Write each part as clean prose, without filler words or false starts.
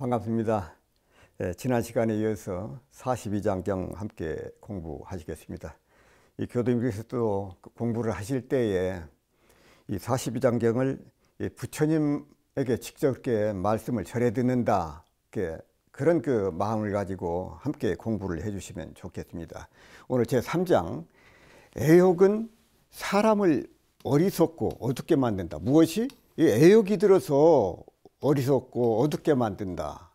반갑습니다. 지난 시간에 이어서 42장경 함께 공부하시겠습니다. 이 교도님께서도 공부를 하실 때에 이 42장경을 부처님에게 직접 말씀을 전해 듣는다, 그런 마음을 가지고 함께 공부를 해주시면 좋겠습니다. 오늘 제 3장, 애욕은 사람을 어리석고 어둡게 만든다. 무엇이? 이 애욕이 들어서 어리석고 어둡게 만든다.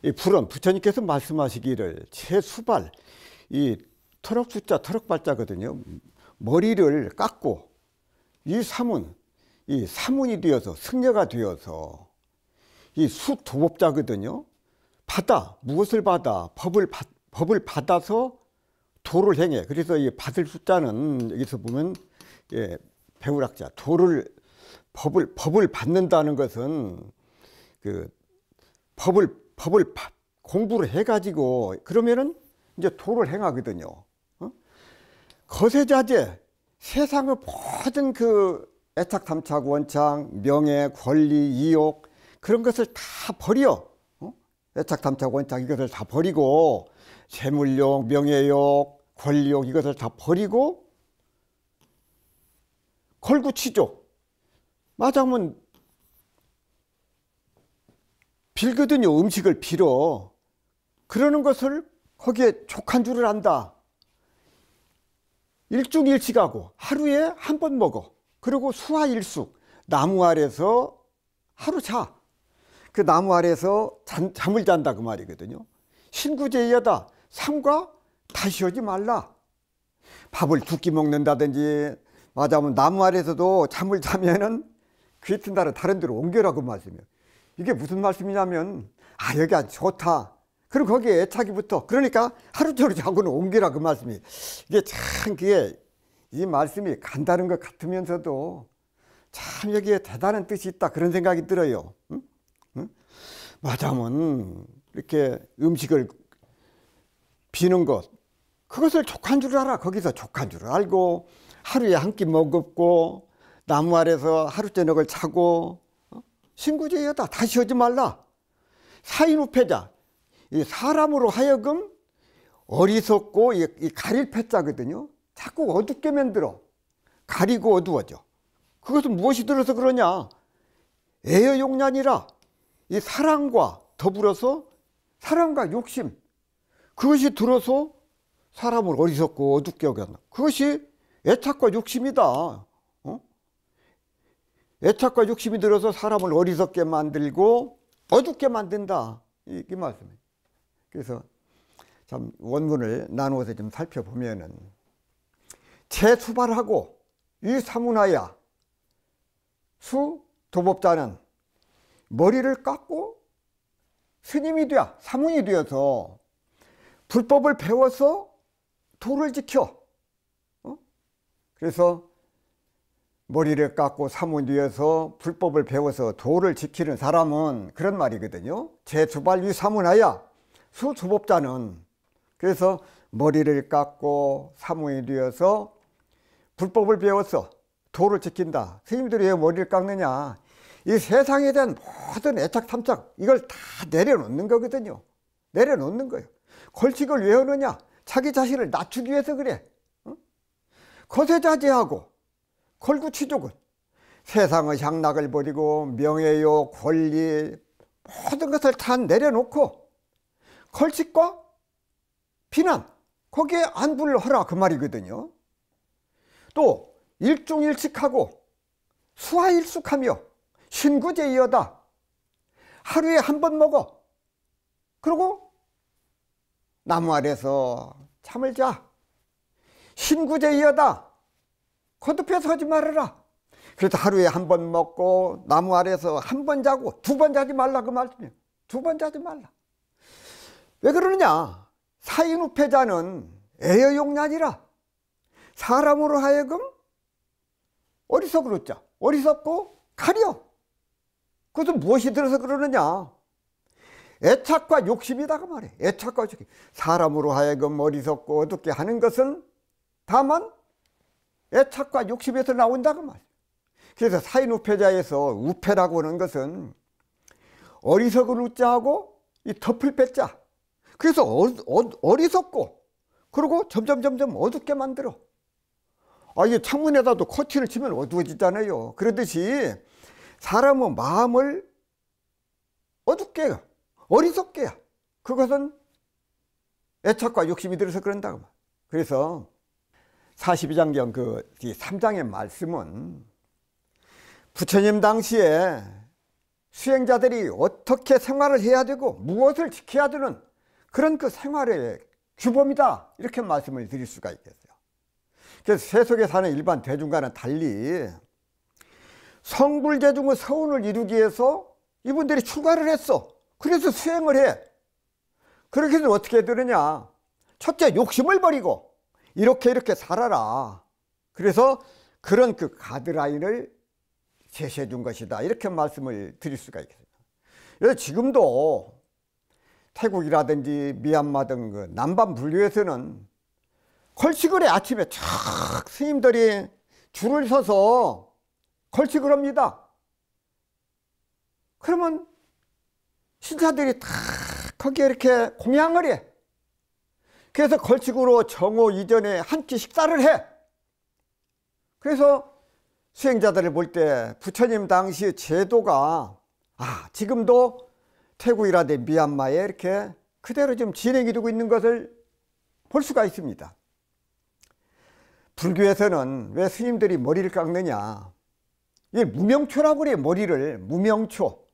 이 불은 부처님께서 말씀하시기를 최수발, 이 터럭수자 터럭발자거든요. 머리를 깎고 이 사문이 되어서 승려가 되어서 이 수도법자거든요. 무엇을 받아? 법을 받아서 도를 행해. 그래서 이 받을 숫자는 여기서 보면 배울학자 법을 받는다는 것은 법을 공부를 해가지고 그러면은 이제 도를 행하거든요. 거세자재, 세상의 모든 애착, 탐착, 원착, 명예, 권리, 이욕 그런 것을 다 버려. 애착, 탐착, 원착 이것을 다 버리고 재물욕, 명예욕, 권리욕 이것을 다 버리고 걸구치족, 맞으면 빌거든요. 음식을 빌어. 그러는 것을 거기에 족한 줄을 안다. 일중일식하고 하루에 한 번 먹어. 그리고 수화일숙, 나무 아래서 하루 자. 그 나무 아래서 잠을 잔다 그 말이거든요. 신구제의하다. 삼가 다시 오지 말라. 밥을 두 끼 먹는다든지 맞으면 나무 아래서도 잠을 자면은 그 이튿날은 다른 데로 옮겨라고 말씀이에요. 이게 무슨 말씀이냐면 여기 아주 좋다. 그럼 거기에 애착이 붙어. 그러니까 하루 종일 자고는 옮기라 그 말씀이. 이게 참 이 말씀이 간다는 것 같으면서도 참 여기에 대단한 뜻이 있다 그런 생각이 들어요. 응? 맞으면 이렇게 음식을 비는 것 그것을 족한 줄 알아. 거기서 족한 줄 알고 하루에 한 끼 먹었고 나무 아래서 하루 저녁을 자고 신구제의하다. 다시 오지 말라. 사인우패자, 이 사람으로 하여금 어리석고 이 가릴 패자거든요. 자꾸 어둡게 만들어. 가리고 어두워져. 그것은 무엇이 들어서 그러냐? 애여용란이라. 이 사랑과 더불어서 사랑과 욕심 그것이 들어서 사람을 어리석고 어둡게 여겼나. 그것이 애착과 욕심이다. 애착과 욕심이 들어서 사람을 어리석게 만들고 어둡게 만든다. 이 말씀이에요. 그래서 참 원문을 나누어서 좀 살펴보면은 재수발하고 위사문하야 수 도법자는 머리를 깎고 스님이 되어 사문이 되어서 불법을 배워서 도를 지켜. 그래서 머리를 깎고 사문이 되어서 불법을 배워서 도를 지키는 사람은 그런 말이거든요. 재수발 위사문하야 수도법자는. 그래서 머리를 깎고 사문이 되어서 불법을 배워서 도를 지킨다. 스님들이 왜 머리를 깎느냐? 이 세상에 대한 모든 애착 탐착 이걸 다 내려놓는 거거든요. 내려놓는 거예요. 걸칙을 왜 하느냐? 자기 자신을 낮추기 위해서 그래. 거세자제하고 걸구치족은 세상의 향락을 버리고 명예욕, 권리 모든 것을 다 내려놓고 걸칙과 비난 거기에 안분을 하라 그 말이거든요. 또 일중일식하고 수화일숙하며 신구제의하다. 하루에 한 번 먹어. 그리고 나무 아래서 잠을 자. 신구제의하다. 거듭해서 하지 말아라. 그래서 하루에 한 번 먹고 나무 아래서 한 번 자고 두 번 자지 말라 그 말씀이에요. 두 번 자지 말라. 왜 그러느냐? 사인우패자는 애여용란이라. 사람으로 하여금 어리석으로 자. 어리석고 가려. 그것은 무엇이 들어서 그러느냐? 애착과 욕심이다 그 말이에요. 애착과 욕심. 사람으로 하여금 어리석고 어둡게 하는 것은 다만 애착과 욕심에서 나온다 그 말이에요. 그래서 사인우패자에서 우패라고 하는 것은 어리석은 우자하고 이 덮을 뺐자. 그래서 어리석고, 그리고 점점 어둡게 만들어. 이게 창문에다도 커튼을 치면 어두워지잖아요. 그러듯이 사람의 마음을 어둡게 해요. 어리석게 해요. 그것은 애착과 욕심이 들어서 그런다고. 그래서 42장경 그 3장의 말씀은 부처님 당시에 수행자들이 어떻게 생활을 해야 되고 무엇을 지켜야 되는 그런 그 생활의 규범이다, 이렇게 말씀을 드릴 수가 있겠어요. 그래서 세속에 사는 일반 대중과는 달리 성불대중의 서운을 이루기 위해서 이분들이 출가를 했어. 그래서 수행을 해. 그렇게 해서 어떻게 되느냐, 첫째 욕심을 버리고 이렇게 살아라. 그래서 그런 그 가드라인을 제시해 준 것이다, 이렇게 말씀을 드릴 수가 있겠습니다. 그래서 지금도 태국이라든지 미얀마 등 그 남반 불교에서는 걸식을 해. 아침에 촥 스님들이 줄을 서서 걸식을 합니다. 그러면 신자들이 다 거기에 이렇게 공양을 해. 그래서 걸식으로 정오 이전에 한 끼 식사를 해. 그래서 수행자들을 볼 때 부처님 당시 제도가 지금도 태국이라든지 미얀마에 이렇게 그대로 좀 진행이 되고 있는 것을 볼 수가 있습니다. 불교에서는 왜 스님들이 머리를 깎느냐, 이게 무명초라고 그래요. 머리를 무명초,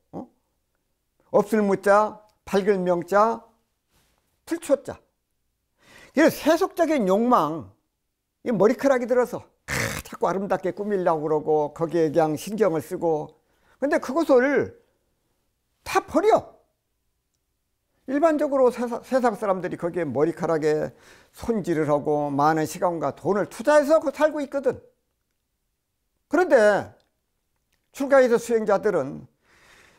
없을 무자, 밝을 명자, 불초자. 그래서 세속적인 욕망, 이 머리카락이 들어서 자꾸 아름답게 꾸미려고 그러고 거기에 그냥 신경을 쓰고, 근데 그것을 다 버려. 일반적으로 세상 사람들이 거기에 머리카락에 손질을 하고 많은 시간과 돈을 투자해서 살고 있거든. 그런데 출가해서 수행자들은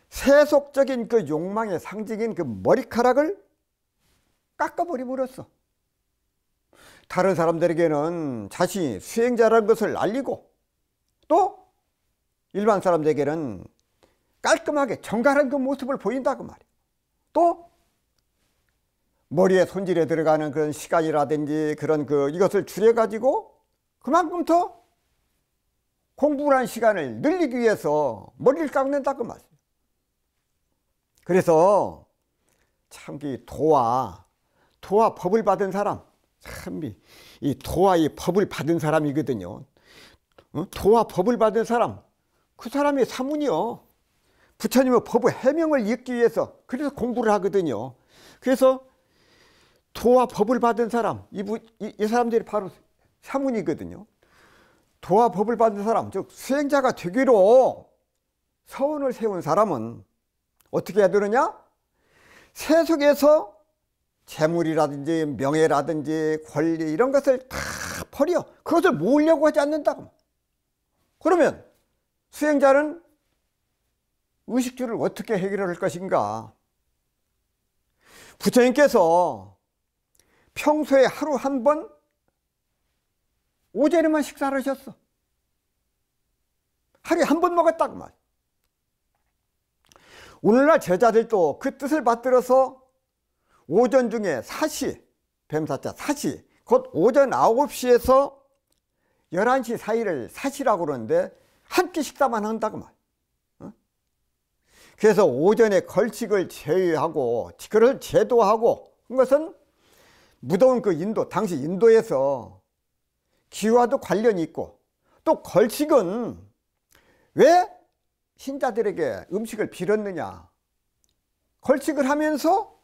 세속적인 그 욕망의 상징인 그 머리카락을 깎아버리버렸어. 다른 사람들에게는 자신이 수행자라는 것을 알리고, 또 일반 사람들에게는 깔끔하게 정갈한 그 모습을 보인다고 말이야. 또 머리에 손질에 들어가는 그런 시간이라든지 그런 이것을 줄여가지고 그만큼 더 공부를 한 시간을 늘리기 위해서 머리를 깎는다고 말이야. 그래서 참 이 도와 법을 받은 사람, 참 이 도와 이 법을 받은 사람이거든요. 도와 법을 받은 사람, 그 사람의 사문이요. 부처님의 법의 해명을 읽기 위해서 그래서 공부를 하거든요. 그래서 도와 법을 받은 사람, 이 사람들이 바로 사문이거든요. 도와 법을 받은 사람, 즉 수행자가 되기로 서원을 세운 사람은 어떻게 해야 되느냐? 세속에서 재물이라든지 명예라든지 권리 이런 것을 다 버려. 그것을 모으려고 하지 않는다고. 그러면 수행자는 의식주를 어떻게 해결할 것인가? 부처님께서 평소에 하루 한 번 오전에만 식사를 하셨어. 하루에 한 번 먹었다고 말. 오늘날 제자들도 그 뜻을 받들어서 오전 중에 사시, 뱀사자 사시, 곧 오전 9시에서 11시 사이를 사시라고 그러는데 한 끼 식사만 한다고 말. 그래서 오전에 걸식을 제외하고 그걸 제도하고, 그것은 무더운 그 인도, 당시 인도에서 기후와도 관련이 있고, 또 걸식은 왜 신자들에게 음식을 빌었느냐? 걸식을 하면서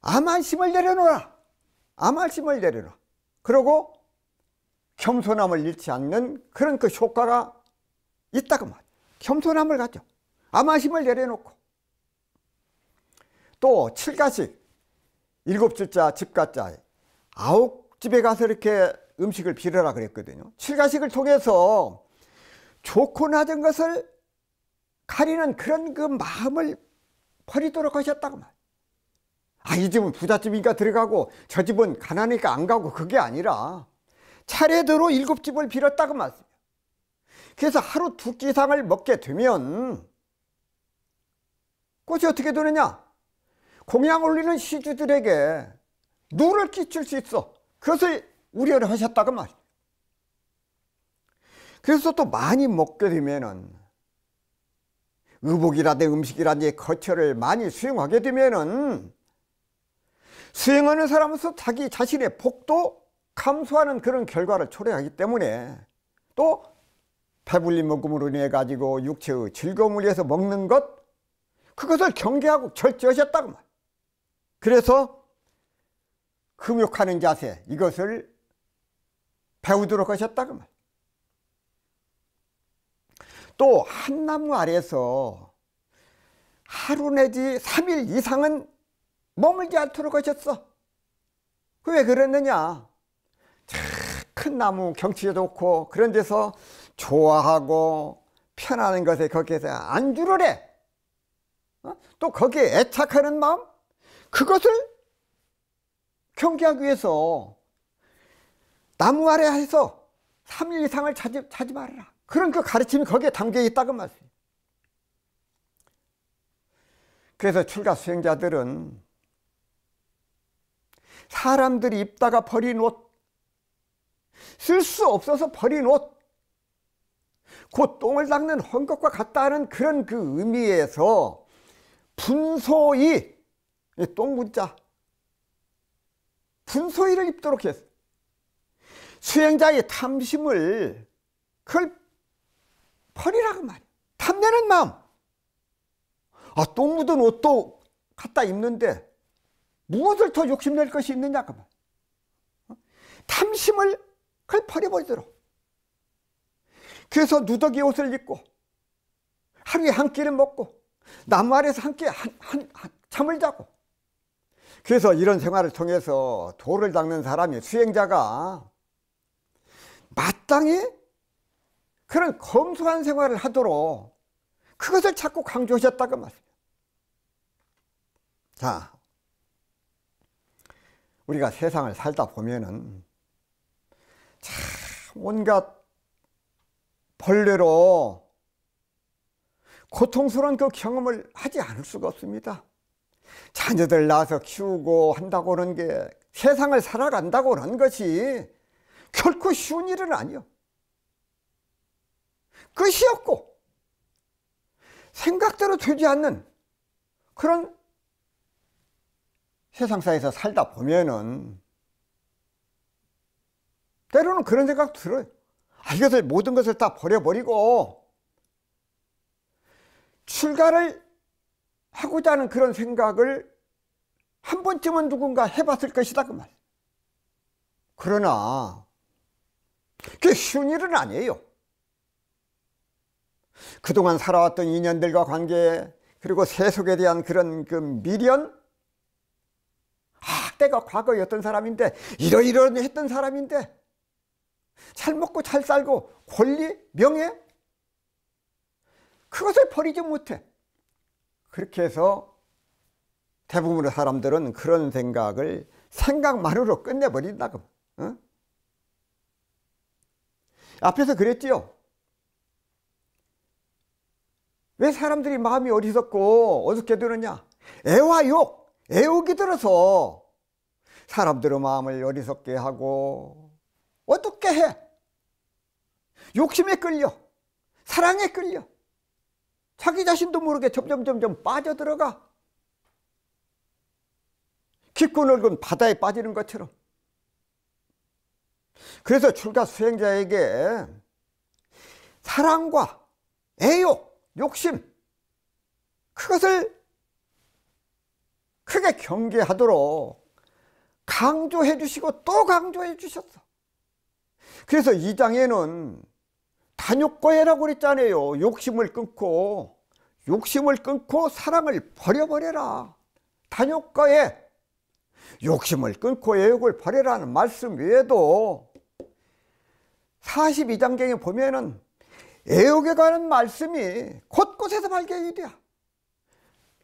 암알심을 내려놓아라. 암알심을 내려놔. 그리고 겸손함을 잃지 않는 그런 그 효과가 있다고 말이야. 겸손함을 가져. 암알심을 내려놓고. 또 칠가식, 7줄자, 집가자, 9집에 가서 이렇게 음식을 빌어라 그랬거든요. 칠가식을 통해서 좋고 낮은 것을 가리는 그런 그 마음을 버리도록 하셨다고 말이야. 이 집은 부잣집이니까 들어가고 저 집은 가난하니까 안 가고, 그게 아니라 차례대로 7집을 빌었다고 말이야. 그래서 하루 2끼 이상을 먹게 되면 그것이 어떻게 되느냐? 공양 올리는 시주들에게 누를 끼칠 수 있어. 그것을 우려를 하셨다고 말이에요. 그래서 또 많이 먹게 되면은 의복이라든지 음식이라든지 거처를 많이 수행하게 되면은 수행하는 사람으로서 자기 자신의 복도 감소하는 그런 결과를 초래하기 때문에 또 배불리 먹음으로 인해 가지고 육체의 즐거움을 위해서 먹는 것, 그것을 경계하고 절제하셨다고 말. 그래서 금욕하는 자세, 이것을 배우도록 하셨다고 말. 또 한 나무 아래에서 하루 내지 3일 이상은 머물지 않도록 하셨어. 왜 그랬느냐? 큰 나무 경치가 좋고 그런 데서 좋아하고 편안한 것에 거기에서 안주를 해. 또 거기에 애착하는 마음, 그것을 경계하기 위해서 나무 아래에서 3일 이상을 자지 말아라. 그런 그 가르침이 거기에 담겨 있다고 말이에요. 그래서 출가 수행자들은 사람들이 입다가 버린 옷, 쓸 수 없어서 버린 옷, 곧 똥을 닦는 헝겊과 같다 하는 그런 그 의미에서 분소이, 똥문자, 분소이를 입도록 했어. 수행자의 탐심을 그걸 버리라고 말이야. 탐내는 마음. 똥 묻은 옷도 갖다 입는데 무엇을 더 욕심낼 것이 있느냐 그 말. 탐심을 그걸 버려버리도록. 그래서 누더기 옷을 입고 하루에 한 끼를 먹고 나무 아래에서 함께 잠을 자고, 그래서 이런 생활을 통해서 도를 닦는 사람이, 수행자가 마땅히 그런 검소한 생활을 하도록 그것을 자꾸 강조하셨다고 말입니다. 자, 우리가 세상을 살다 보면은 참 온갖 벌레로 고통스러운 그 경험을 하지 않을 수가 없습니다. 자녀들 낳아서 키우고 한다고 하는 게, 세상을 살아간다고 하는 것이 결코 쉬운 일은 아니요. 끝이 없고 생각대로 되지 않는 그런 세상사에서 살다 보면은 때로는 그런 생각 들어요. 이것을, 모든 것을 다 버려버리고 출가를 하고자 하는 그런 생각을 한 번쯤은 누군가 해봤을 것이다 그 말. 그러나 그게 쉬운 일은 아니에요. 그동안 살아왔던 인연들과 관계, 그리고 세속에 대한 그런 그 미련, 내가 과거에 어떤 사람인데, 이러이러한 했던 사람인데, 잘 먹고 잘 살고 권리, 명예, 그것을 버리지 못해. 그렇게 해서 대부분의 사람들은 그런 생각을 생각만으로 끝내버린다고. 앞에서 그랬지요. 왜 사람들이 마음이 어리석고 어둡게 되느냐? 애와 욕, 애욕이 들어서 사람들의 마음을 어리석게 하고 어둡게 해. 욕심에 끌려, 사랑에 끌려, 자기 자신도 모르게 점점 빠져들어가. 깊고 넓은 바다에 빠지는 것처럼. 그래서 출가 수행자에게 사랑과 애욕, 욕심, 그것을 크게 경계하도록 강조해 주시고 또 강조해 주셨어. 그래서 이 장에는 단욕거해라고 그랬잖아요. 욕심을 끊고 사랑을 버려버려라. 단욕거해, 욕심을 끊고 애욕을 버려라는 말씀 외에도 42장경에 보면은 애욕에 관한 말씀이 곳곳에서 발견이 돼요.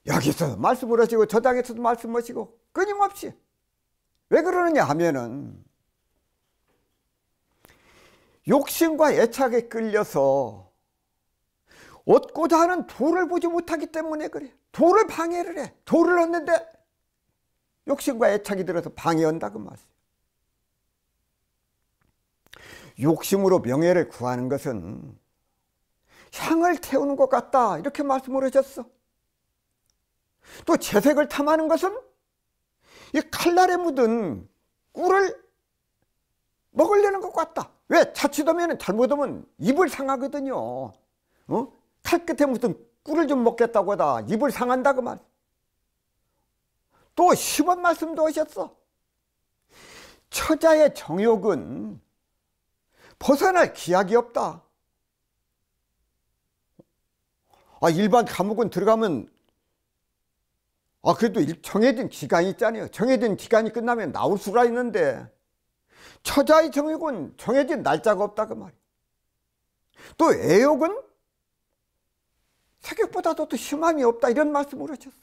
여기서 말씀을 하시고 저장에서도 말씀하시고 끊임없이. 왜 그러느냐 하면은 욕심과 애착에 끌려서 얻고자 하는 도를 보지 못하기 때문에 그래. 도를 방해를 해. 도를 얻는데 욕심과 애착이 들어서 방해한다 그 말이에요. 욕심으로 명예를 구하는 것은 향을 태우는 것 같다 이렇게 말씀을 하셨어. 또 재색을 탐하는 것은 이 칼날에 묻은 꿀을 먹으려는 것 같다. 왜? 자칫하면 잘못하면 입을 상하거든요. 칼 끝에 묻은 꿀을 좀 먹겠다고 하다 입을 상한다 그 말. 또 10원 말씀도 하셨어. 처자의 정욕은 벗어날 기약이 없다. 일반 감옥은 들어가면 그래도 정해진 기간이 있잖아요. 정해진 기간이 끝나면 나올 수가 있는데 처자의 정욕은 정해진 날짜가 없다 그 말이에요. 또 애욕은 색욕보다도 더 심함이 없다 이런 말씀을 하셨어.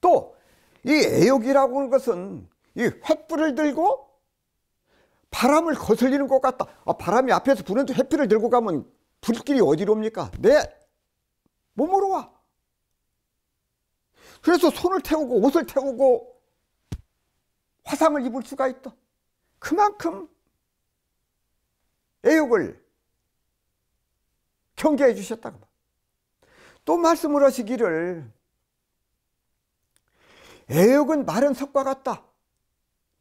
또 이 애욕이라고 하는 것은 이 횃불을 들고 바람을 거슬리는 것 같다. 바람이 앞에서 부는데 횃불을 들고 가면 불길이 어디로 옵니까? 내 몸으로 와. 그래서 손을 태우고 옷을 태우고 화상을 입을 수가 있다. 그만큼 애욕을 경계해 주셨다고. 또 말씀을 하시기를 애욕은 마른 석과 같다.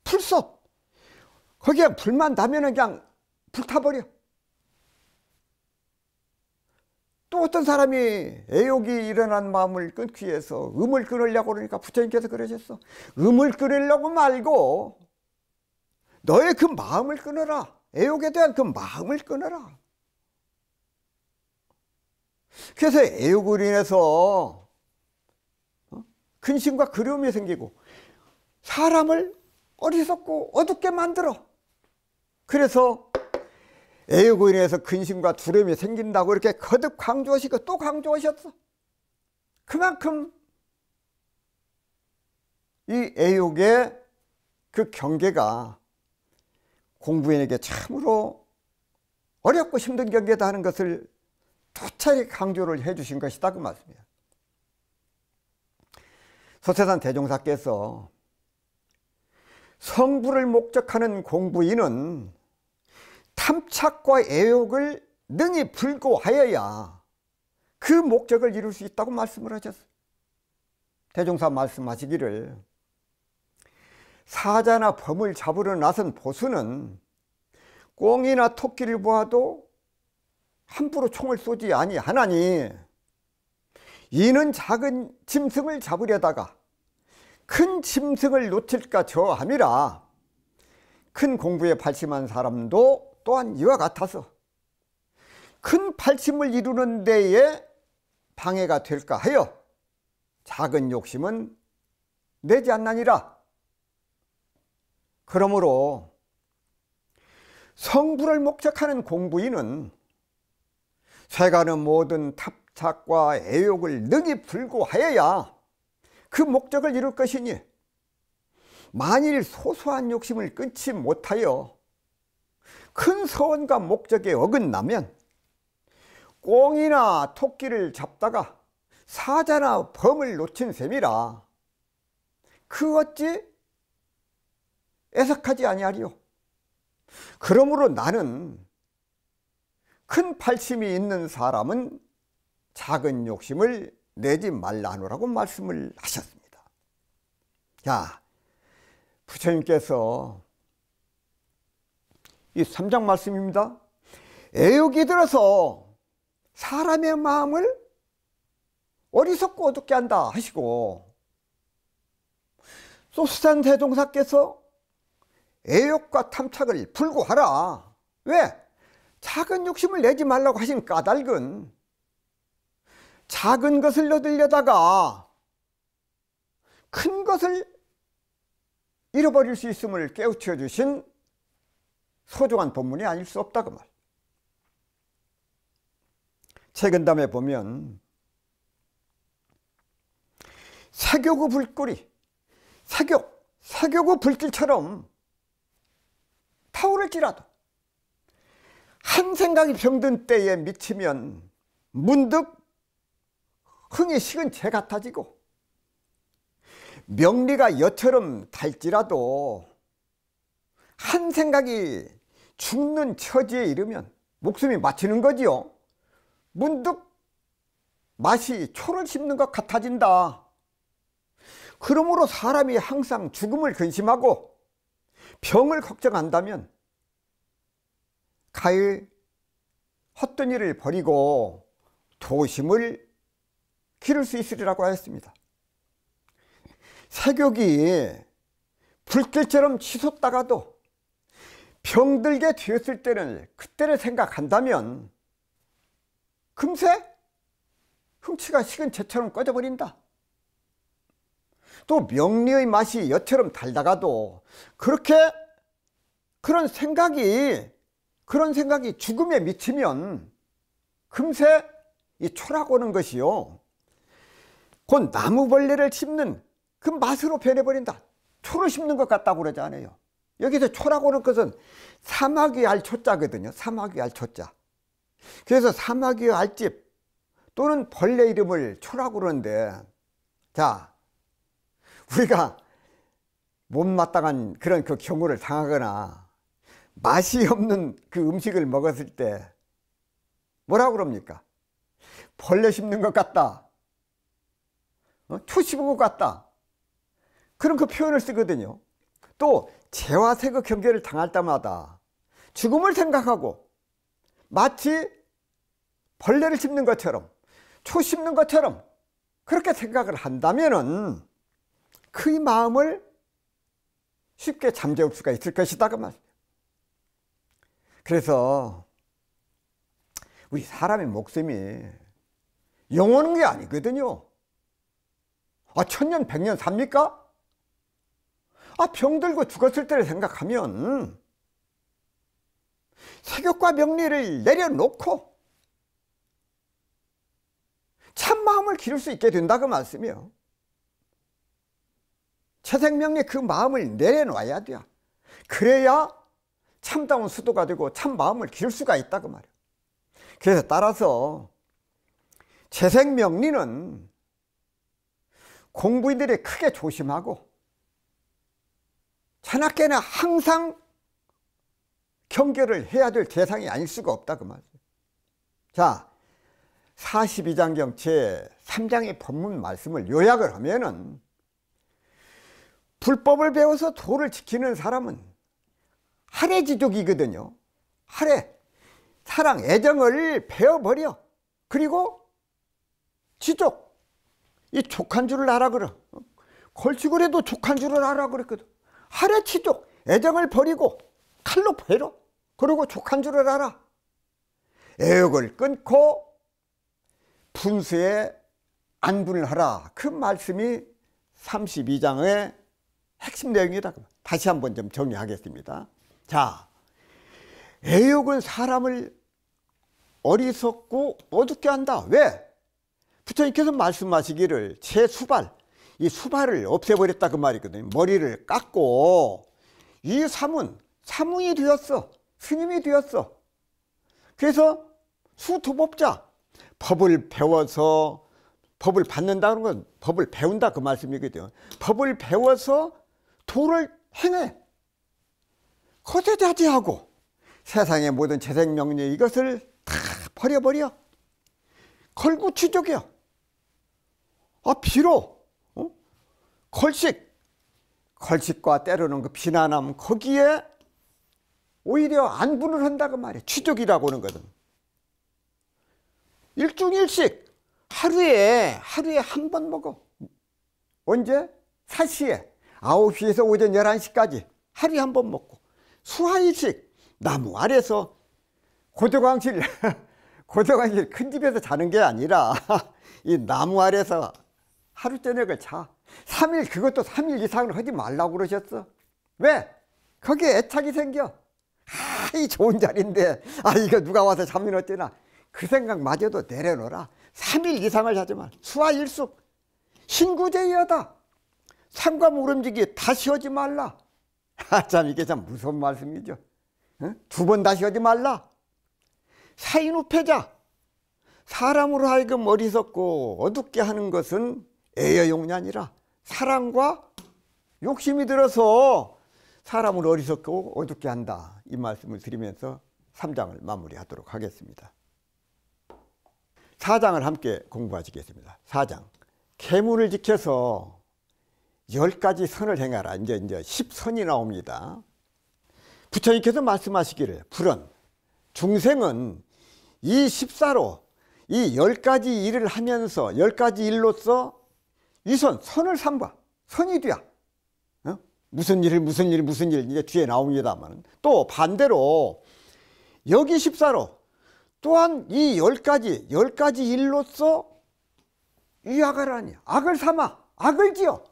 풀솥. 거기에 불만 나면 그냥 불타버려. 또 어떤 사람이 애욕이 일어난 마음을 끊기 위해서 음을 끊으려고 그러니까 부처님께서 그러셨어. 음을 끊으려고 말고 너의 그 마음을 끊어라. 애욕에 대한 그 마음을 끊어라. 그래서 애욕으로 인해서 근심과 그리움이 생기고 사람을 어리석고 어둡게 만들어. 그래서 애욕으로 인해서 근심과 두려움이 생긴다고 이렇게 거듭 강조하시고 또 강조하셨어. 그만큼 이 애욕의 그 경계가 공부인에게 참으로 어렵고 힘든 경계다 하는 것을 두 차례 강조를 해 주신 것이다 그 말씀이에요. 서태산 대종사께서 성부를 목적하는 공부인은 탐착과 애욕을 능히 불고하여야 그 목적을 이룰 수 있다고 말씀을 하셨어요. 대종사 말씀하시기를 사자나 범을 잡으러 나선 보수는 꽁이나 토끼를 보아도 함부로 총을 쏘지 아니하나니 이는 작은 짐승을 잡으려다가 큰 짐승을 놓칠까 저함이라. 큰 공부에 발심한 사람도 또한 이와 같아서 큰 발심을 이루는 데에 방해가 될까 하여 작은 욕심은 내지 않나니라. 그러므로 성부를 목적하는 공부인은 쇠가는 모든 탑착과 애욕을 능히 불고하여야 그 목적을 이룰 것이니 만일 소소한 욕심을 끊지 못하여 큰 서원과 목적에 어긋나면 꽁이나 토끼를 잡다가 사자나 범을 놓친 셈이라. 그 어찌 애석하지 아니하리요. 그러므로 나는 큰 발심이 있는 사람은 작은 욕심을 내지 말라 하노라고 말씀을 하셨습니다. 자, 부처님께서 이 3장 말씀입니다. 애욕이 들어서 사람의 마음을 어리석고 어둡게 한다 하시고, 소수산 대종사께서 애욕과 탐착을 불구하라. 왜? 작은 욕심을 내지 말라고 하신 까닭은 작은 것을 얻으려다가 큰 것을 잃어버릴 수 있음을 깨우쳐 주신 소중한 본문이 아닐 수 없다 그 말. 책은담에 보면 색욕의 불꽃이 색욕의 불길처럼 타오를지라도 한 생각이 병든 때에 미치면 문득 흥이 식은 재 같아지고 명리가 여처럼 달지라도 한 생각이 죽는 처지에 이르면 목숨이 마치는 거지요. 문득 맛이 초를 씹는 것 같아진다. 그러므로 사람이 항상 죽음을 근심하고 병을 걱정한다면 가히 헛된 일을 버리고 도심을 기를 수 있으리라고 하였습니다. 세욕이 불길처럼 치솟다가도 병들게 되었을 때는 그때를 생각한다면 금세 흥취가 식은 재처럼 꺼져버린다. 또 명리의 맛이 엿처럼 달다가도 그런 생각이 죽음에 미치면 금세 이 초라고 오는 것이요, 곧 나무벌레를 씹는 그 맛으로 변해버린다. 초를 씹는 것 같다고 그러지 않아요. 여기서 초라고 오는 것은 사마귀 알 초자거든요. 사마귀 알 초자. 그래서 사마귀 알집 또는 벌레 이름을 초라고 그러는데, 자, 우리가 못마땅한 그런 그 경우를 당하거나 맛이 없는 그 음식을 먹었을 때 뭐라고 그럽니까? 벌레 씹는 것 같다, 초 씹은 것 같다, 그런 그 표현을 쓰거든요. 또 재와 세의 경계를 당할 때마다 죽음을 생각하고 마치 벌레를 씹는 것처럼 초 씹는 것처럼 그렇게 생각을 한다면은 그의 마음을 쉽게 잠재울 수가 있을 것이다 그 말이에요. 그래서 우리 사람의 목숨이 영원한 게 아니거든요. 천년 백년 삽니까? 병들고 죽었을 때를 생각하면 세욕과 명리를 내려놓고 참 마음을 기를 수 있게 된다 그 말씀이에요. 채생명리 그 마음을 내려놔야 돼요. 그래야 참다운 수도가 되고 참 마음을 기를 수가 있다 그 말이에요. 그래서 따라서 채생명리는 공부인들이 크게 조심하고 자나깨나 항상 경계를 해야 될 대상이 아닐 수가 없다 그 말이에요. 자, 42장경 제3장의 법문 말씀을 요약을 하면은, 불법을 배워서 도를 지키는 사람은 할애지족이거든요. 할애, 사랑, 애정을 배워버려. 그리고 지족, 이 족한 줄을 알아 그래. 걸치고 해도 족한 줄을 알아 그랬거든. 할애지족, 애정을 버리고 칼로 베러. 그리고 족한 줄을 알아. 애욕을 끊고 분수에 안분을 하라. 그 말씀이 32장의 핵심 내용이다. 다시 한번 좀 정리하겠습니다. 자, 애욕은 사람을 어리석고 어둡게 한다. 왜? 부처님께서 말씀하시기를 제 수발, 이 수발을 없애버렸다 그 말이거든요. 머리를 깎고 이 사문이 되었어. 스님이 되었어. 그래서 수도법자, 법을 배워서 법을 받는다는 건 법을 배운다 그 말씀이거든요. 법을 배워서 도를 행해. 거제자제하고 세상의 모든 재생명리 이것을 다 버려버려. 걸구치족이야. 비록 걸식과 때로는 그 비난함, 거기에 오히려 안분을 한다 그 말이에요. 취족이라고 하는 것은 일중일식 하루에 한 번 먹어. 언제? 4시에 9시에서 오전 11시까지 하루에 한 번 먹고, 수하일식, 나무 아래서 고조광실 큰 집에서 자는 게 아니라 이 나무 아래서 하루 저녁을 자. 3일, 그것도 3일 이상을 하지 말라고 그러셨어. 왜? 거기에 애착이 생겨. 이 좋은 자리인데 이거 누가 와서 잠이 어쩌나, 그 생각마저도 내려놓아라. 3일 이상을 자지 마. 수하일숙, 신구제의하다. 삼과 모름지기 다시 하지 말라. 참 이게 참 무서운 말씀이죠. 두 번 다시 하지 말라. 사인우패자, 사람으로 하여금 어리석고 어둡게 하는 것은 애여용이 아니라 사랑과 욕심이 들어서 사람을 어리석고 어둡게 한다. 이 말씀을 드리면서 3장을 마무리하도록 하겠습니다. 4장을 함께 공부하시겠습니다. 4장. 계문을 지켜서 10가지 선을 행하라. 이제 10선이 나옵니다. 부처님께서 말씀하시기를 불은 중생은 이 14로 이 10가지 일을 하면서 10가지 일로서 이 선을 삼봐. 선이 돼야. 무슨 일 이제 뒤에 나옵니다만, 또 반대로 여기 14로 또한 이 10가지 일로서 이 악을 하니 악을 삼아 악을 지어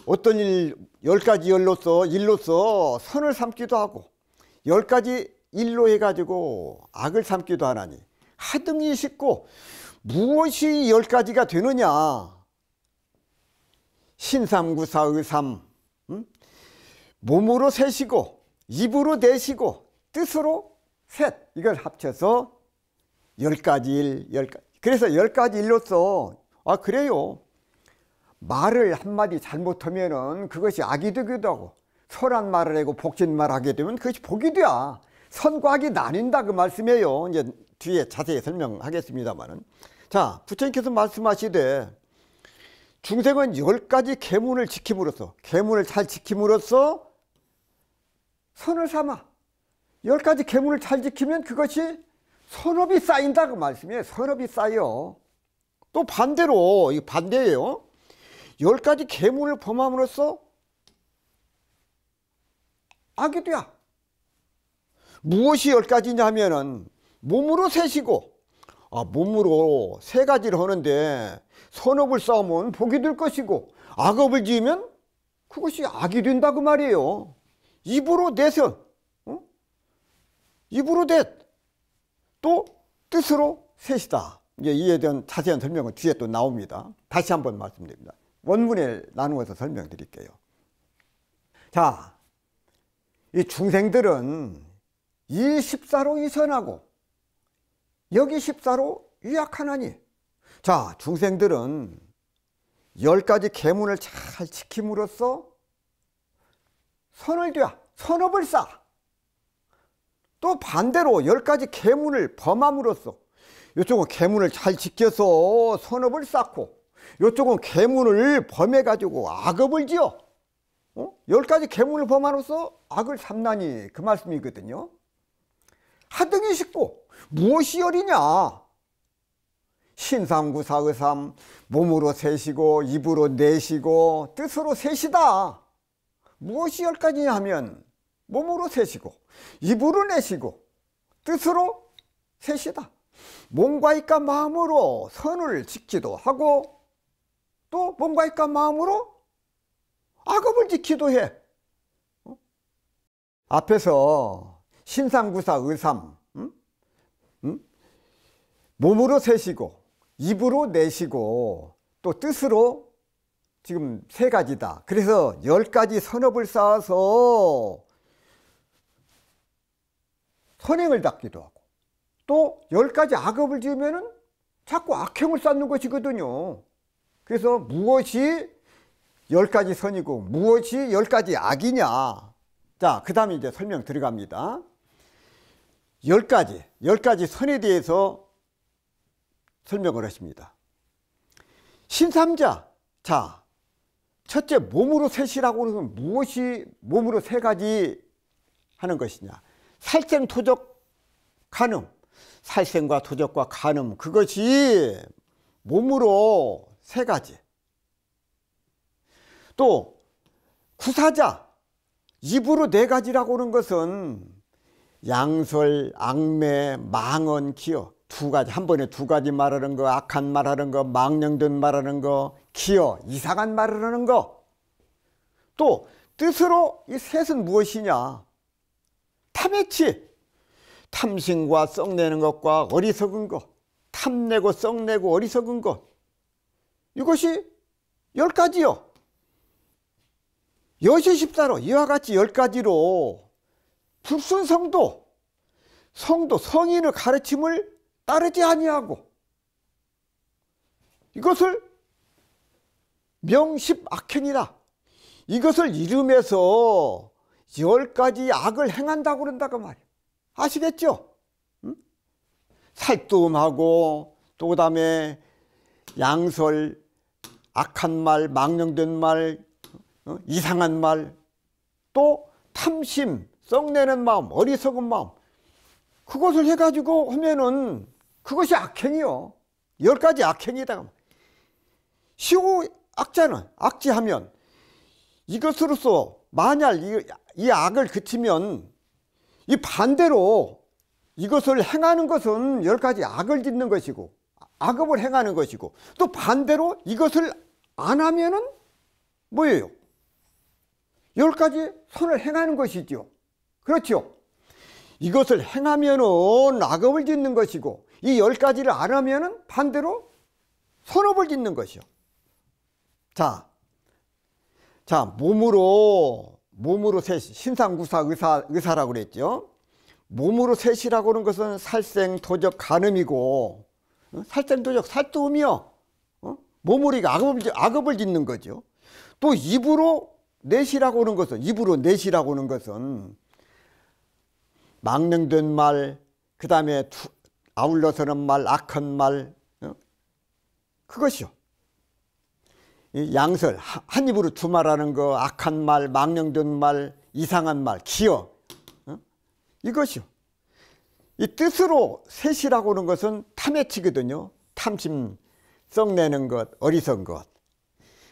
어떤 일 10가지 일로서 선을 삼기도 하고 10가지 일로 해가지고 악을 삼기도 하나니 하등이 쉽고 무엇이 10가지가 되느냐. 신삼구사의삼, 몸으로 세시고 입으로 내시고 뜻으로 셋, 이걸 합쳐서 10가지 일, 그래서 10가지 일로서 그래요. 말을 한마디 잘못하면은 그것이 악이 되기도 하고, 선한 말을 하고 복진 말을 하게 되면 그것이 복이 돼야. 선과 악이 나뉜다 그 말씀이에요. 이제 뒤에 자세히 설명하겠습니다만은. 자, 부처님께서 말씀하시되 중생은 10가지 계문을 지킴으로써, 계문을 잘 지킴으로써 선을 삼아 10가지 계문을 잘 지키면 그것이 선업이 쌓인다 그 말씀이에요. 선업이 쌓여. 또 반대로, 이 반대예요. 10가지 계문을 범함으로써 악이 돼야. 무엇이 10가지냐 하면은 몸으로 세시고, 몸으로 3가지를 하는데 선업을 쌓으면 복이 될 것이고 악업을 지으면 그것이 악이 된다 그 말이에요. 입으로 내서, 입으로 넷, 또 뜻으로 셋이다. 이제 이에 대한 자세한 설명은 뒤에 또 나옵니다. 다시 한번 말씀드립니다. 원문에 나누어서 설명드릴게요. 자, 이 중생들은 이 14로 이선하고 여기 14로 유약하나니, 자, 중생들은 10가지 계문을 잘 지킴으로써 선을 되어 선업을 쌓아. 또 반대로 10가지 계문을 범함으로써 이쪽은 계문을 잘 지켜서 선업을 쌓고, 이쪽은 계문을 범해가지고 악업을 지어 10가지 계문을 범함으로써 악을 삼나니 그 말씀이거든요. 하등이 쉽고 무엇이 어리냐. 신삼구사의삼, 몸으로 세시고 입으로 내시고 뜻으로 셋이다. 무엇이 10가지냐 하면 몸으로 세시고 입으로 내시고 뜻으로 셋이다. 몸과 입과 마음으로 선을 지키도 하고 또 몸과 입과 마음으로 악업을 지키도 해. 앞에서 신삼구사의삼, 몸으로 세시고 입으로 내시고 또 뜻으로 지금 3가지다. 그래서 10가지 선업을 쌓아서 선행을 닦기도 하고, 또 10가지 악업을 지으면은 자꾸 악행을 쌓는 것이거든요. 그래서 무엇이 10가지 선이고 무엇이 10가지 악이냐. 자, 그 다음에 이제 설명 들어갑니다. 10가지 선에 대해서 설명을 하십니다. 신삼자. 자, 첫째, 몸으로 셋이라고 하는 건 무엇이 몸으로 3가지 하는 것이냐. 살생, 토적, 간음. 살생과 토적과 간음, 그것이 몸으로 3가지. 또 구사자, 입으로 4가지라고 하는 것은 양설, 악매, 망언, 기어. 2가지, 한 번에 2가지 말하는 거, 악한 말하는 거, 망령된 말하는 거, 기어, 이상한 말을 하는 거. 또 뜻으로 이 셋은 무엇이냐. 탐해치, 탐심과 썩내는 것과 어리석은 것, 탐내고 썩내고 어리석은 것, 이것이 10가지요. 여시 14로 이와 같이 10가지로 불순성도, 성인의 가르침을 따르지 아니하고 이것을 명십악행이라 이것을 이름해서 10가지 악을 행한다고 그런다고 말이에요. 아시겠죠? 응? 살뚱하고 또 그다음에 양설, 악한 말, 망령된 말, 이상한 말, 또 탐심, 썩내는 마음, 어리석은 마음, 그것을 해가지고 하면은 그것이 악행이요. 10가지 악행이다. 시호 악자는 악지하면 이것으로서 만약 이 악을 그치면 이 반대로 이것을 행하는 것은 10가지 악을 짓는 것이고 악업을 행하는 것이고 또 반대로 이것을 안 하면은 뭐예요? 10가지 선을 행하는 것이죠. 그렇죠? 이것을 행하면은 악업을 짓는 것이고 이 10가지를 안 하면은 반대로 선업을 짓는 것이요. 자, 몸으로 셋이, 신상구사 의사라고 그랬죠. 몸으로 셋이라고 하는 것은 살생, 도적, 간음이고, 살생, 도적, 살뚱이요. 몸으로 악업을 짓는 거죠. 또 입으로 넷이라고 하는 것은, 망령된 말, 그 다음에 아울러서는 말, 악한 말, 그것이요. 이 양설, 한 입으로 두 말하는 거, 악한 말, 망령된 말, 이상한 말, 기어, 이것이요. 이 뜻으로 셋이라고 하는 것은 탐해치거든요. 탐심, 썩내는 것, 어리석은 것.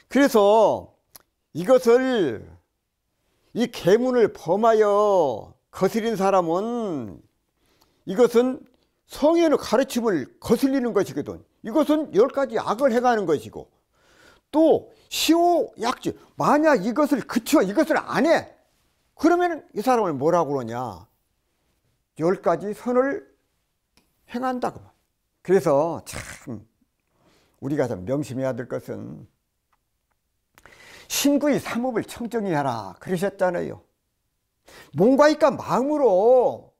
그래서 이것을 이 계문을 범하여 거스린 사람은 이것은 성현의 가르침을 거슬리는 것이거든. 이것은 10가지 악을 행하는 것이고 또 시호약지, 만약 이것을 그쳐 이것을 안 해 그러면 이 사람을 뭐라고 그러냐, 10가지 선을 행한다고. 그래서 참 우리가 좀 명심해야 될 것은 신구의 삼업을 청정히 하라 그러셨잖아요. 몸과 입과 마음으로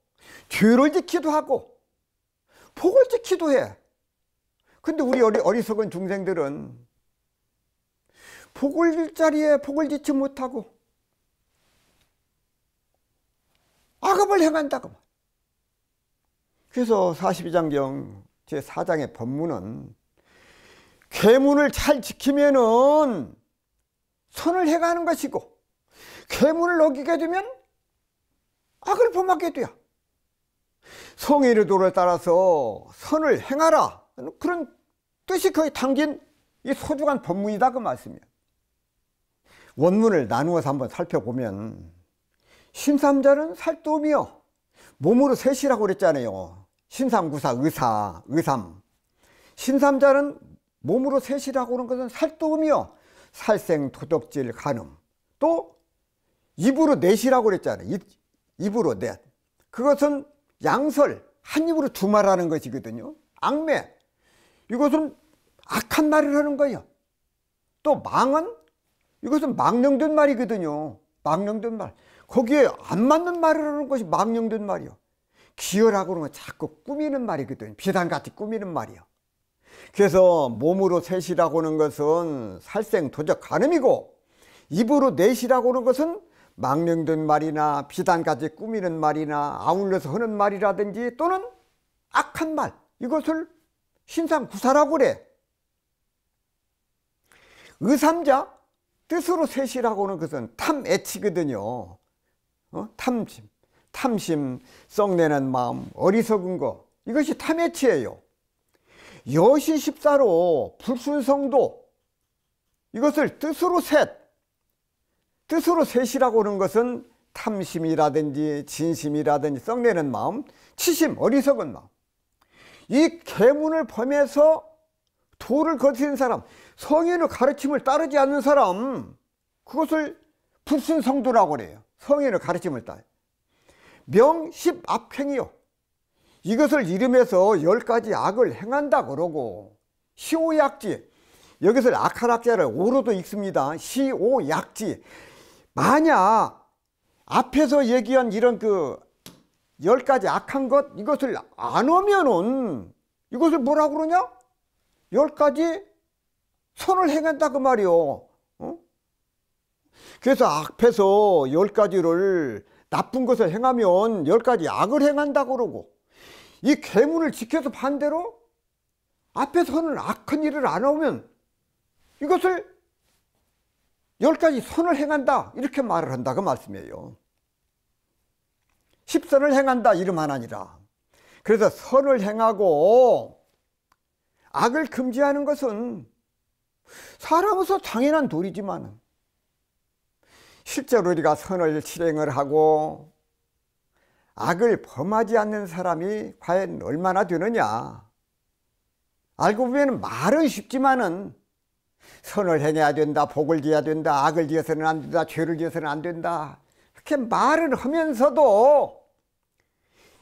죄를 짓기도 하고 복을 짓기도 해. 근데 우리 어리석은 중생들은 복을 질 자리에 복을 짓지 못하고 악업을 행한다고. 그래서 42장경 제4장의 법문은 계문을 잘 지키면은 선을 행하는 것이고 계문을 어기게 되면 악을 범하게 돼요. 성의의 도를 따라서 선을 행하라, 그런 뜻이 거의 담긴 이 소중한 법문이다 그 말씀이에요. 원문을 나누어서 한번 살펴보면 신삼자는 살뚱이요 몸으로 셋이라고 그랬잖아요. 신삼구사 의삼. 신삼자는 몸으로 셋이라고 하는 것은 살뚱이요 살생, 도덕질, 간음. 또 입으로 넷이라고 그랬잖아요. 입으로 넷. 그것은 양설, 한 입으로 두 말하는 것이거든요. 악매, 이것은 악한 말을 하는 거예요. 또 망은 이것은 망령된 말이거든요. 망령된 말. 거기에 안 맞는 말을 하는 것이 망령된 말이요. 기어라고 하는 건 자꾸 꾸미는 말이거든요. 비단같이 꾸미는 말이요. 그래서 몸으로 셋이라고 하는 것은 살생, 도적, 간음이고 입으로 넷이라고 하는 것은 망령된 말이나 비단같이 꾸미는 말이나 아울러서 하는 말이라든지 또는 악한 말, 이것을 신상구사라고 그래. 의삼자, 뜻으로 셋이라고 하는 것은 탐애치거든요. 탐심, 썩내는 마음, 어리석은 거, 이것이 탐애치예요. 여시14로 불순성도, 이것을 뜻으로 셋이라고 하는 것은 탐심이라든지 진심이라든지 썩내는 마음, 치심, 어리석은 마음. 이 계문을 범해서 도를 거스린 사람, 성인의 가르침을 따르지 않는 사람, 그것을 불순성도라고 그래요. 성인의 가르침을 따라. 명십악행이요. 이것을 이름해서 10가지 악을 행한다 그러고 시오약지, 여기서 악한 악자를 오로도 읽습니다. 시오약지. 만약 앞에서 얘기한 이런 그 10가지 악한 것, 이것을 안 하면은 이것을 뭐라고 그러냐? 10가지 선을 행한다 그 말이요. 어? 그래서 앞에서 10가지를 나쁜 것을 행하면 10가지 악을 행한다 그러고, 이 계문을 지켜서 반대로 앞에서는 악한 일을 안 하면 이것을 10가지 선을 행한다 이렇게 말을 한다 그 말씀이에요. 10선을 행한다 이름만 아니라. 그래서 선을 행하고 악을 금지하는 것은 사람으로서 당연한 도리지만, 실제로 우리가 선을 실행을 하고 악을 범하지 않는 사람이 과연 얼마나 되느냐. 알고 보면 말은 쉽지만은 선을 행해야 된다, 복을 지어야 된다, 악을 지어서는 안 된다, 죄를 지어서는 안 된다, 이렇게 말을 하면서도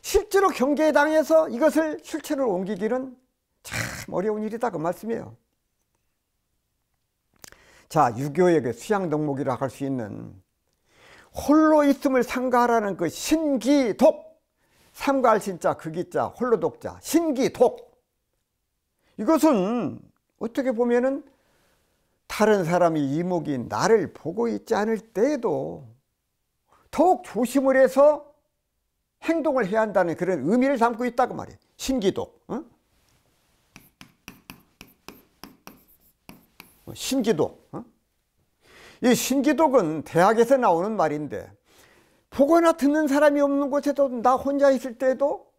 실제로 경계에 당해서 이것을 실천으로 옮기기는 참 어려운 일이다 그 말씀이에요. 자, 유교의 그 수양 덕목이라 할 수 있는 홀로 있음을 삼가하라는 그 신기독, 삼가할 신자 극이자 홀로 독자 신기독, 이것은 어떻게 보면은 다른 사람이 이목이 나를 보고 있지 않을 때에도 더욱 조심을 해서 행동을 해야 한다는 그런 의미를 담고 있다고 말이에요. 신기독. 어? 신기독. 어? 이 신기독은 대학에서 나오는 말인데, 보거나 듣는 사람이 없는 곳에도 나 혼자 있을 때도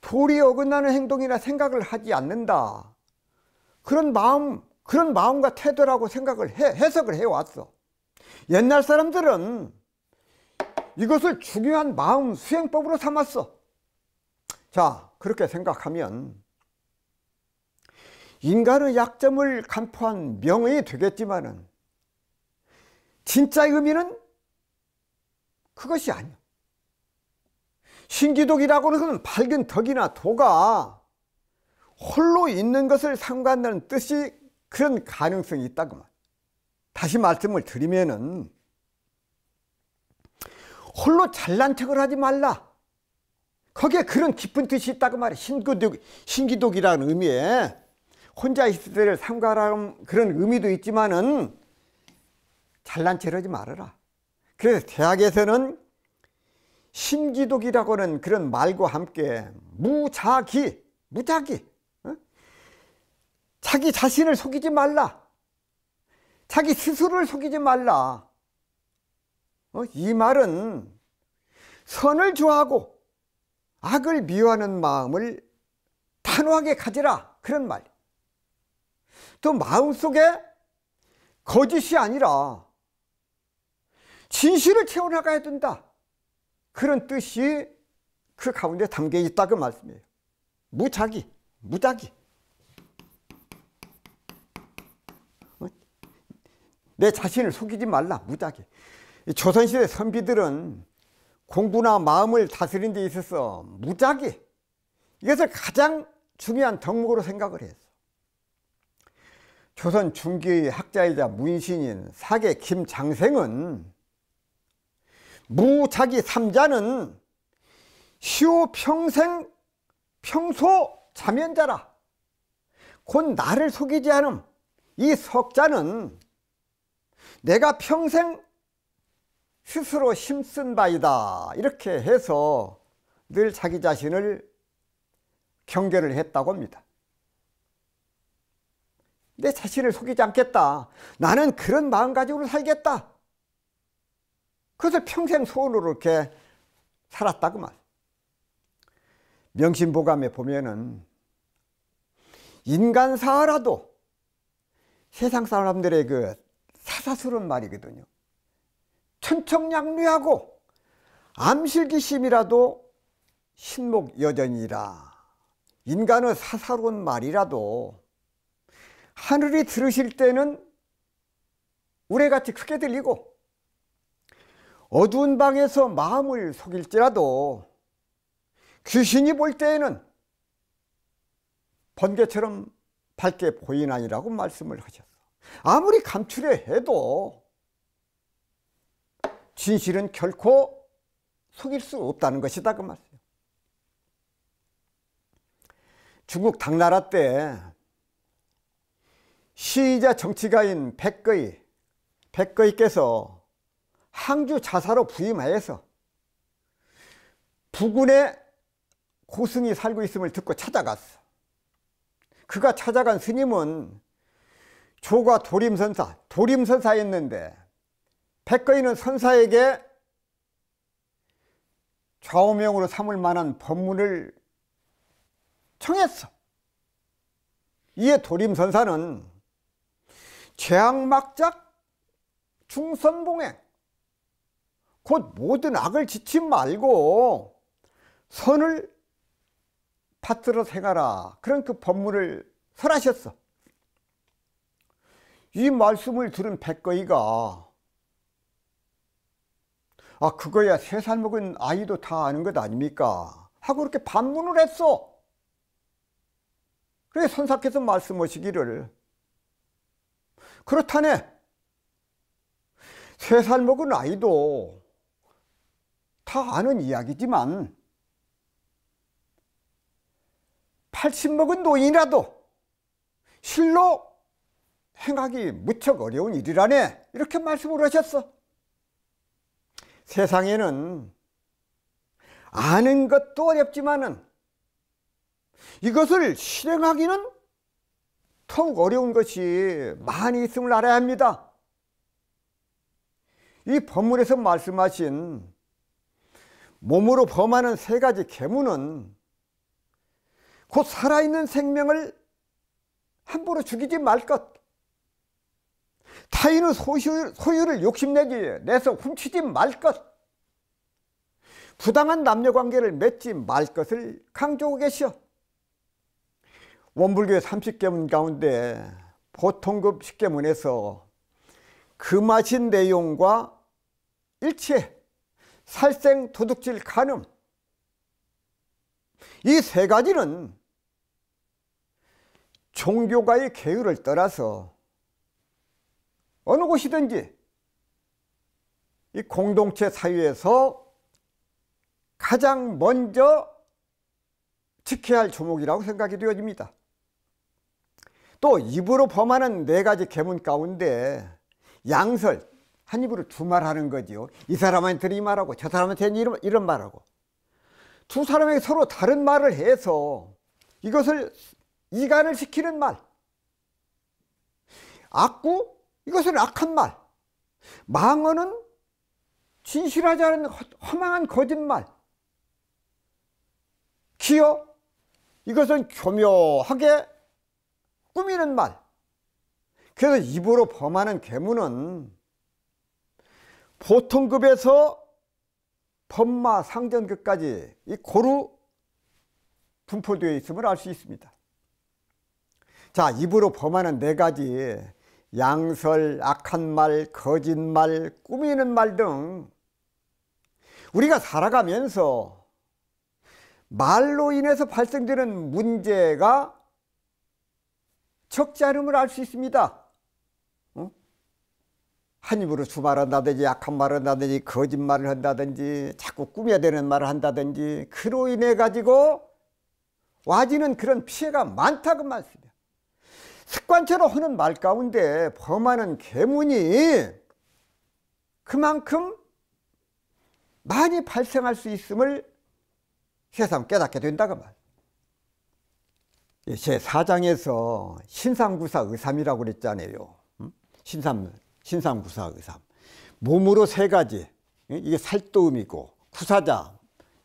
도리에 어긋나는 행동이나 생각을 하지 않는다, 그런 마음과 태도라고 해석을 해왔어. 옛날 사람들은 이것을 중요한 마음 수행법으로 삼았어. 자, 그렇게 생각하면 인간의 약점을 간포한 명언이 되겠지만은 진짜의 의미는 그것이 아니야. 신기독이라고 하는 것은 밝은 덕이나 도가 홀로 있는 것을 삼가한다는 뜻이, 그런 가능성이 있다고 말. 다시 말씀을 드리면은 홀로 잘난 척을 하지 말라, 거기에 그런 깊은 뜻이 있다고 말이야. 신기독이라는 의미에 혼자 있을 때를 삼가라는 그런 의미도 있지만은 잘난 척을 하지 말아라. 그래서 대학에서는 신기독이라고 하는 그런 말과 함께 무자기, 어? 자기 자신을 속이지 말라, 자기 스스로를 속이지 말라. 이 말은 선을 좋아하고 악을 미워하는 마음을 단호하게 가지라, 그런 말. 또 마음속에 거짓이 아니라 진실을 채워나가야 된다, 그런 뜻이 그 가운데 담겨 있다 그 말씀이에요. 무자기. 내 자신을 속이지 말라, 무자기. 조선시대 선비들은 공부나 마음을 다스리는 데 있어서 무자기, 이것을 가장 중요한 덕목으로 생각을 했어. 조선 중기의 학자이자 문신인 사계 김장생은 무자기 삼자는 시오 평소 자면자라, 곧 나를 속이지 않음, 이 석자는 내가 평생 스스로 힘쓴 바이다, 이렇게 해서 늘 자기 자신을 경계를 했다고 합니다. 내 자신을 속이지 않겠다, 나는 그런 마음가짐으로 살겠다, 그것을 평생 소원으로 이렇게 살았다고 말. 명심보감에 보면은 인간사라도 세상 사람들의 그 사사스러운 말이거든요. 천청양류하고 암실기심이라도 신목여전이라. 인간의 사사로운 말이라도 하늘이 들으실 때는 우레같이 크게 들리고, 어두운 방에서 마음을 속일지라도 귀신이 볼 때에는 번개처럼 밝게 보이나니라고 말씀을 하셨어. 아무리 감추려 해도 진실은 결코 속일 수 없다는 것이다 그 말이에요. 중국 당나라 때 시이자 정치가인 백거이께서 항주 자사로 부임하여서 부군에 고승이 살고 있음을 듣고 찾아갔어. 그가 찾아간 스님은 조가 도림선사였는데 백거이는 선사에게 좌우명으로 삼을 만한 법문을 청했어. 이에 도림선사는 죄악막작 중선봉행, 곧 모든 악을 지치 말고 선을 받들어 생하라, 그런 그 법문을 설하셨어. 이 말씀을 들은 백거이가 그거야 3살 먹은 아이도 다 아는 것 아닙니까 하고 그렇게 반문을 했어. 그래 선사께서 말씀하시기를, 그렇다네 3살 먹은 아이도 다 아는 이야기지만 80 먹은 노인이라도 실로 행하기 무척 어려운 일이라네, 이렇게 말씀을 하셨어. 세상에는 아는 것도 어렵지만은 이것을 실행하기는 더욱 어려운 것이 많이 있음을 알아야 합니다. 이 법문에서 말씀하신 몸으로 범하는 3가지 계문은 곧 살아있는 생명을 함부로 죽이지 말 것, 타인의 소유를 욕심내서 훔치지 말 것, 부당한 남녀관계를 맺지 말 것을 강조하고 계시오. 원불교의 30계문 가운데 보통급 10계문에서 금하신 내용과 일체, 살생, 도둑질, 간음, 이 3가지는 종교가의 계율을 떠나서 어느 곳이든지 이 공동체 사회에서 가장 먼저 지켜야 할 조목이라고 생각이 되어집니다. 또 입으로 범하는 4가지 계문 가운데 양설, 한 입으로 2말 하는 거지요. 이 사람한테 이 말하고 저 사람한테 이런 말하고, 2 사람에게 서로 다른 말을 해서 이것을 이간을 시키는 말, 악구, 이것은 악한 말, 망언은 진실하지 않은 허망한 거짓말, 기여, 이것은 교묘하게 꾸미는 말. 그래서 입으로 범하는 계문은 보통급에서 법마 상전급까지 이 고루 분포되어 있음을 알 수 있습니다. 자, 입으로 범하는 4가지 양설, 악한 말, 거짓말, 꾸미는 말 등 우리가 살아가면서 말로 인해서 발생되는 문제가 적지 않음을 알 수 있습니다. 한 입으로 수말한다든지 악한 말을 한다든지 거짓말을 한다든지 자꾸 꾸며야 되는 말을 한다든지 그로 인해 가지고 와지는 그런 피해가 많다고 말씀이에요. 습관처럼 하는 말 가운데 범하는 계문이 그만큼 많이 발생할 수 있음을 세상 깨닫게 된다고 말이에요. 제 4장에서 신삼구사 의삼이라고 그랬잖아요. 신삼구사 의삼. 몸으로 3가지, 이게 살도음이고, 구사자,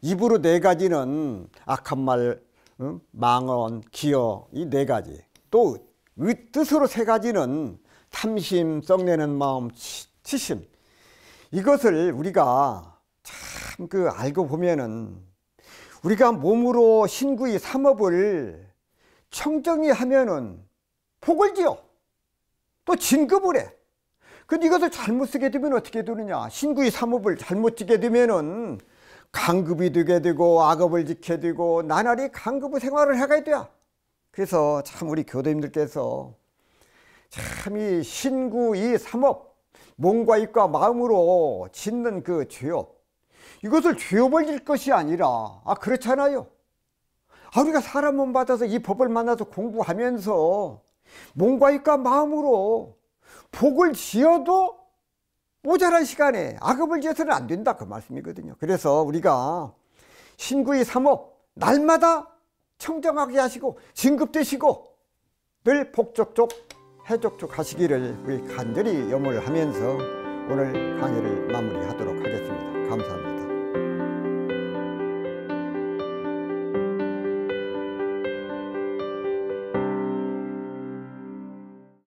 입으로 4가지는 악한 말, 망언, 기여, 이 4가지. 또 뜻으로 3가지는 탐심, 썩내는 마음, 치심. 이것을 우리가 참 알고 보면은 우리가 몸으로 신구이 3업을 청정히 하면은 복을 지어, 또 진급을 해. 근데 이것을 잘못 쓰게 되면 어떻게 되느냐? 신구이 3업을 잘못 지게 되면은 강급이 되게 되고 악업을 지게 되고 나날이 강급의 생활을 해가야 돼. 그래서 참 우리 교도님들께서 참 이 신구이 3업, 몸과 입과 마음으로 짓는 그 죄업, 이것을 죄업을 질 것이 아니라, 그렇잖아요. 우리가 사람 몸 받아서 이 법을 만나서 공부하면서 몸과 입과 마음으로 복을 지어도 모자란 시간에 악업을 지어서는 안 된다, 그 말씀이거든요. 그래서 우리가 신구의 삼업 날마다 청정하게 하시고 진급되시고 늘 복족족 해족족 하시기를 우리 간절히 염원을 하면서 오늘 강의를 마무리하도록 하겠습니다. 감사합니다.